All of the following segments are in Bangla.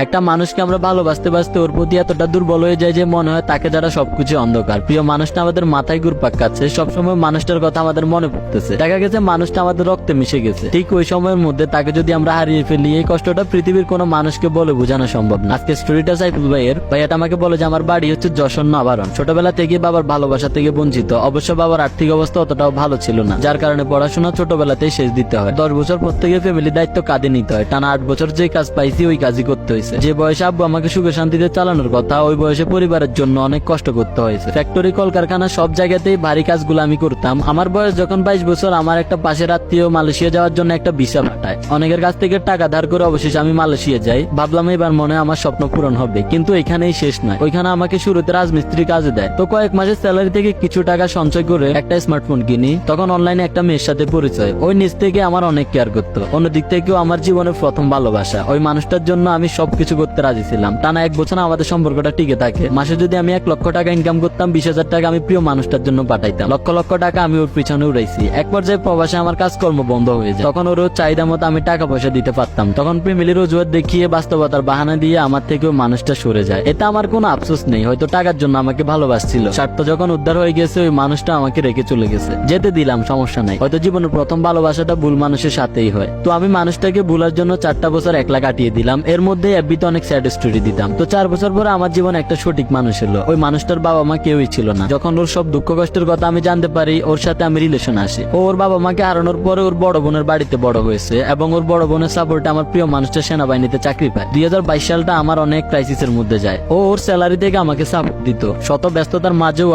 একটা মানুষকে আমরা ভালোবাসতে বাসতে ওর প্রতি এতটা দুর্বল হয়ে যায় যে মনে হয় তাকে যারা সবকিছু অন্ধকার। প্রিয় মানুষটা আমাদের মাথায় ঘুরপাক খাচ্ছে, সবসময় মানুষটার কথা আমাদের মনে পড়তেছে। দেখা গেছে মানুষটা আমাদের রক্তে মিশে গেছে, ঠিক ওই সময়ের মধ্যে তাকে যদি আমরা হারিয়ে ফেলি, এই কষ্টটা পৃথিবীর কোনো মানুষকে বলে বোঝানো সম্ভব না। আজকে স্টোরিটা সাইফুল ভাইয়ের। ভাইয়াটা আমাকে বলে যে আমার বাড়ি হচ্ছে যশোর নবারণ। ছোটবেলা থেকে বাবার ভালোবাসা থেকে বঞ্চিত। অবশ্য বাবার আর্থিক অবস্থা অতটাও ভালো ছিল না, যার কারণে পড়াশোনা ছোটবেলাতেই শেষ দিতে হয়। 10 বছর পর থেকে ফ্যামিলির দায়িত্ব কাঁধে নিতে হয়। টানা 8 বছর যে কাজ পাইছি ওই কাজই করতে হয়েছে। যে বয়সে আব্বু আমাকে সুখে শান্তিতে চালানোর কথা, ওই বয়সে পরিবারের জন্য অনেক কষ্ট করতে হয়েছে। ফ্যাক্টরি, কলকারখানা সব জায়গাতেই ভারী কাজগুলো আমি করতাম। আমার বয়স যখন 22 বছর, আমার একটা পাশের আত্মীয় মালয়েশিয়া যাওয়ার জন্য একটা ভিসা পাঠায়। অনেকের কাছ থেকে টাকা ধার করে অবশেষে আমি মালয়েশিয়া যাই। ভাবলাম এবার মনে হয় আমার স্বপ্ন পূরণ হবে, কিন্তু এখানেই শেষ নয়। ওইখানে আমাকে শুরুতে রাজমিস্ত্রি কাজে দেয়। তো কয়েক মাসের স্যালারি থেকে কিছু টাকা সঞ্চয় করে একটা স্মার্টফোন কিনি। তখন অনলাইনে একটা মেয়ের সাথে পরিচয়। ওই নিজ থেকে আমার অনেক কেয়ার করতো। অন্যদিক থেকেও আমার জীবনের প্রথম ভালোবাসা। ওই মানুষটার জন্য আমি সবকিছু করতে রাজি ছিলাম। টানা 1 বছর আমাদের সম্পর্কটা টিকে থাকে। মাসে যদি আমি 1 লক্ষ টাকা ইনকাম করতাম, 20,000 টাকা আমি প্রিয় মানুষটার জন্য পাঠাইতাম। লক্ষ লক্ষ টাকা আমি ওর পিছনে উড়াইছি। এক পর্যায়ে প্রবাসে আমার কাজকর্ম বন্ধ হয়ে যায়। তখন ওর চাহিদা মতো আমি টাকা পয়সা দিতে পারতাম। তখন ফ্যামিলির অজুহাত দেখিয়ে, বাস্তবতার বাহানা দিয়ে আমার থেকে ওই মানুষটা সরে যায়। এটা আমার কোনো আফসোস নেই, হয়তো টাকার জন্য আমাকে ভালোবাসছিল। স্বার্থ যখন উদ্ধার হয়ে গেছে, ওই মানুষটা আমাকে রেখে চলে গেছে। যেতে দিলাম, সমস্যা নাই। হয়তো জীবনের প্রথম ভালোবাসাটা ভুল মানুষের সাথেই হয়। তো আমি মানুষটাকে ভুলার জন্য 4টা বছর একলা কাটিয়ে দিলাম। এর মধ্যে এফবিতে অনেক স্যাড স্টোরি দিতাম। তো 4 বছর পরে আমার জীবনে একটা সঠিক মানুষ এলো। ওই মানুষটার বাবা মা কেউই ছিল না। যখন ওর সব দুঃখ কষ্টের কথা আমি জানতে পারি, ওর সাথে আমি রিলেশন আসি। ওর বাবা মাকে হারানোর পরে ওর বড় বোনের বাড়িতে বড় হয়েছে, এবং ওর বড় বোনের সাপোর্টে আমার প্রিয় মানুষটা সেনাবাহিনীতে চাকরি পায়। 2022 সালটা আমার অনেক ক্রাইসিসের মধ্যে যায়। ও ওর স্যালারি থেকে আমাকে সাপোর্ট দিত, শত ব্যস্ততার মাঝেও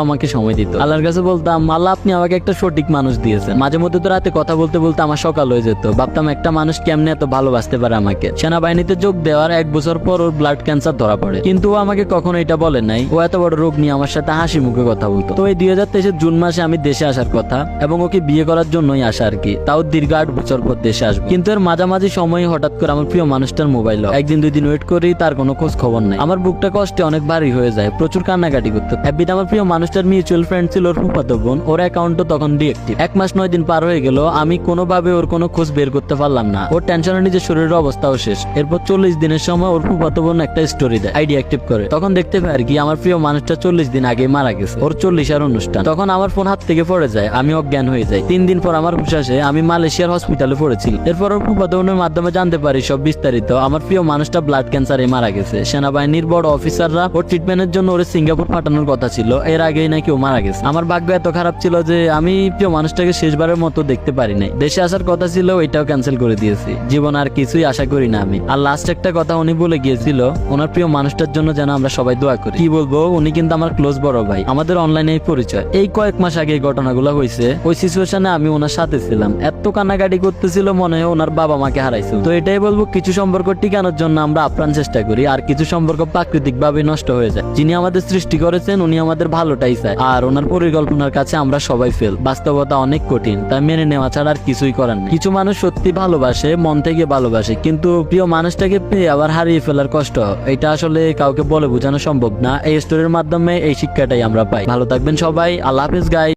আমাকে সময় দিত। আল্লাহর কাছে বলতাম, আল্লাহ আপনি আমাকে একটা সঠিক মানুষ দিয়েছেন। মাঝে মধ্যে তো রাতে কথা বলতে বলতে আমার সকাল হয়ে যেত। ভাবতাম একটা মানুষ কেমনে এত ভালোবাসতে পারে আমাকে। সেনাবাহিনীতে যোগ দেওয়ার 1 বছর পর ওর ব্লাড ক্যান্সার ধরা পড়ে, কিন্তু ও আমাকে কখনো এটা বলে নাই। ও এত বড় রোগ নিয়ে আমার সাথে হাসি মুখে কথা বলতো। তো এই 2023 জুন মাসে আমি দেশে আসার কথা, এবং ওকে বিয়ে করার জন্যই আসা আর কি। তাও দীর্ঘ 8 বছর পর দেশে আসবো। কিন্তু এর মাঝামাঝি সময় হঠাৎ করে আমার প্রিয় মানুষটার মোবাইল অফ। 1 দিন 2 দিন ওয়েট করি, তার কোনো খোঁজ খবর নাই। আমার বুকটা কষ্টে অনেক ভারী হয়ে যায়, প্রচুর কান্নাকাটি করতে। এফবিতে আমার প্রিয় মানুষটার মিউচুয়াল ফ্রেন্ড ছিল ওর ফুফাতো বোন। ওর অ্যাকাউন্টও তখন ডিএক্টিভ। 1 মাস 9 দিন পার হয়ে গেল, আমি কোনোভাবে ওর কোনো খোঁজ বের করতে পারলাম না। ওর টেনশনে নিজের শরীরের অবস্থাও শেষ। এরপর 40 দিনের সময় ওর ফুফাতো বোন একটা স্টোরি দেয়, আইডি অ্যাক্টিভ করে। তখন দেখতে পাই আর কি আমার প্রিয় মানুষটা 40 দিন আগে মারা গেছে। ওর 40 অনুষ্ঠান। তখন আমার ফোন হাত থেকে পড়ে যায়, আমি অজ্ঞান হয়ে যাই। 3 দিন পর আমার হুঁশ আসে, আমি মালয়েশিয়ার হসপিটালে পড়েছি। এরপর ওর ফুফাতো বোনের মাধ্যমে জানতে পারি সব বিস্তারিত। আমার প্রিয় মানুষটা ব্লাড ক্যান্সারে মারা গেছে। সেনাবাহিনীর বড় অফিসাররা ওর ট্রিটমেন্টের জন্য ওরে সিঙ্গাপুর পাঠানোর কথা ছিল, এর আগেই নাকি ও মারা গেছে। আমার ভাগ্য এত খারাপ ছিল যে আমি প্রিয় মানুষটাকে শেষবারের মতো দেখতে পারি নাই। দেশে আসার কথা ছিল, ওইটাও ক্যান্সেল করে দিয়েছি। জীবন আর কিছুই আশা করি না আমি। আর লাস্ট একটা কথা উনি বলে গিয়েছিল, ওনার প্রিয় মানুষটার জন্য যেন আমরা সবাই দোয়া করি। কি বলবো, উনি কিন্তু আমার ক্লোজ বড় ভাই। আমাদের অনলাইনে পরিচয়। এই কয়েক মাস আগে ঘটনাগুলো হয়েছে। ওই সিচুয়েশনে আমি ওনার সাথে ছিলাম। এত কান্নাকাটি করতেছিল, মনে হয় ওনার বাবা মাকে হারাইছিল। তো এটাই বলবো, কিছু সম্পর্ক টিকানোর জন্য আমরা আপ্রাণ চেষ্টা করি, আর কিছু সম্পর্ক প্রাকৃতিক ভাবে নষ্ট হয়ে যায়। যিনি আমাদের সৃষ্টি করেছেন উনি আমাদের ভালোটাই চায়, আর ওনার পরিকল্পনার কাছে আমরা সবাই ফেল। বাস্তবতা অনেক কঠিন, তাই মেনে নেওয়া ছাড়া আর কিছুই করার নেই। কিছু মানুষ সত্যি ভালোবাসে, মন থেকে ভালোবাসে, কিন্তু প্রিয় মানুষটাকে পেয়ে আবার হারিয়ে ফেলার কষ্ট, এটা আসলে কাউকে বলে বোঝানো সম্ভব না। এই স্টোরির মাধ্যমে এই শিক্ষাটাই আমরা পাই। ভালো থাকবেন সবাই, আল্লাহ হাফেজ গাইস।